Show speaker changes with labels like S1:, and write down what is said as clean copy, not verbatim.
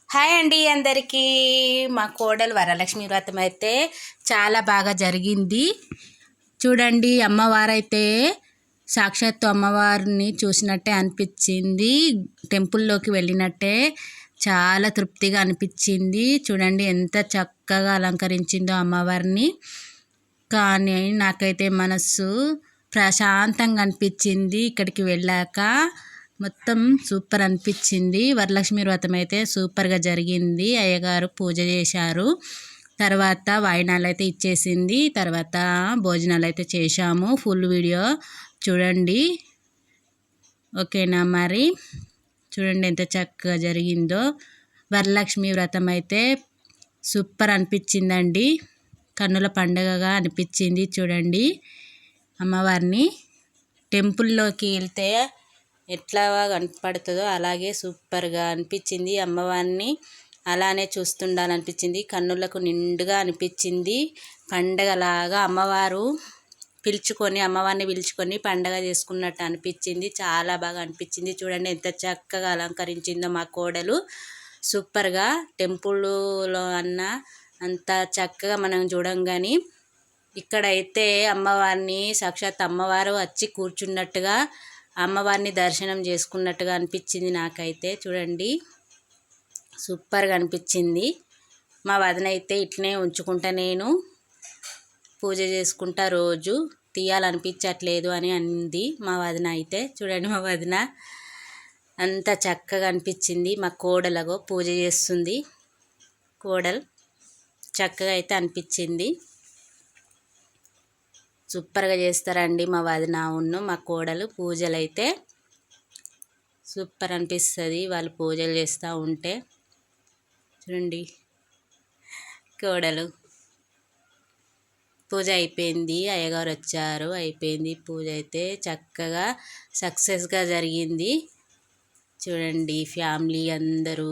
S1: Hi అండి అందరికీ. మా కోడలు వరలక్ష్మి వ్రతం అయితే చాలా బాగా జరిగింది. చూడండి, అమ్మవారైతే సాక్షాత్తు అమ్మవారిని చూసినట్టే అనిపించింది. టెంపుల్లోకి వెళ్ళినట్టే చాలా తృప్తిగా అనిపించింది. చూడండి ఎంత చక్కగా అలంకరించిందో అమ్మవారిని. కానీ నాకైతే మనసు ప్రశాంతంగా అనిపించింది ఇక్కడికి వెళ్ళాక. మొత్తం సూపర్ అనిపించింది. వరలక్ష్మి వ్రతం అయితే సూపర్గా జరిగింది. అయ్యగారు పూజ చేశారు. తర్వాత వాయినాలు అయితే ఇచ్చేసింది. తర్వాత భోజనాలు అయితే చేశాము. ఫుల్ వీడియో చూడండి, ఓకేనా? మరి చూడండి ఎంత చక్కగా జరిగిందో. వరలక్ష్మి వ్రతం అయితే సూపర్ అనిపించిందండి. కన్నుల పండుగగా అనిపించింది. చూడండి, అమ్మవారిని టెంపుల్లోకి వెళ్తే ఎట్లా కనపడుతుందో అలాగే సూపర్గా అనిపించింది. అమ్మవారిని అలానే చూస్తుండాలనిపించింది. కన్నులకు నిండుగా అనిపించింది. పండగలాగా అమ్మవారిని పిలుచుకొని పండగ చేసుకున్నట్టు అనిపించింది. చాలా బాగా అనిపించింది. చూడండి ఎంత చక్కగా అలంకరించిందో మా కోడలు. సూపర్గా టెంపుల్లో అంత చక్కగా మనం చూడంగాని ఇక్కడైతే అమ్మవారిని సాక్షాత్ అమ్మవారు వచ్చి కూర్చున్నట్టుగా, అమ్మవారిని దర్శనం చేసుకున్నట్టుగా అనిపించింది నాకైతే. చూడండి సూపర్గా అనిపించింది. మా వదిన అయితే ఇట్లనే ఉంచుకుంటా, నేను పూజ చేసుకుంటా, రోజు తీయాలనిపించట్లేదు అని అంది మా వదిన అయితే. చూడండి మా వదిన అంత చక్కగా అనిపించింది. మా కోడలగో పూజ చేస్తుంది. కోడలు చక్కగా అయితే అనిపించింది. సూపర్గా చేస్తారండి మా వదిన మా కోడలు. పూజలు అయితే సూపర్ అనిపిస్తుంది వాళ్ళు పూజలు చేస్తూ ఉంటే. చూడండి, కోడలు పూజ అయిపోయింది. అయ్యగారు వచ్చారు, అయిపోయింది పూజ అయితే చక్కగా సక్సెస్గా జరిగింది. చూడండి ఫ్యామిలీ అందరూ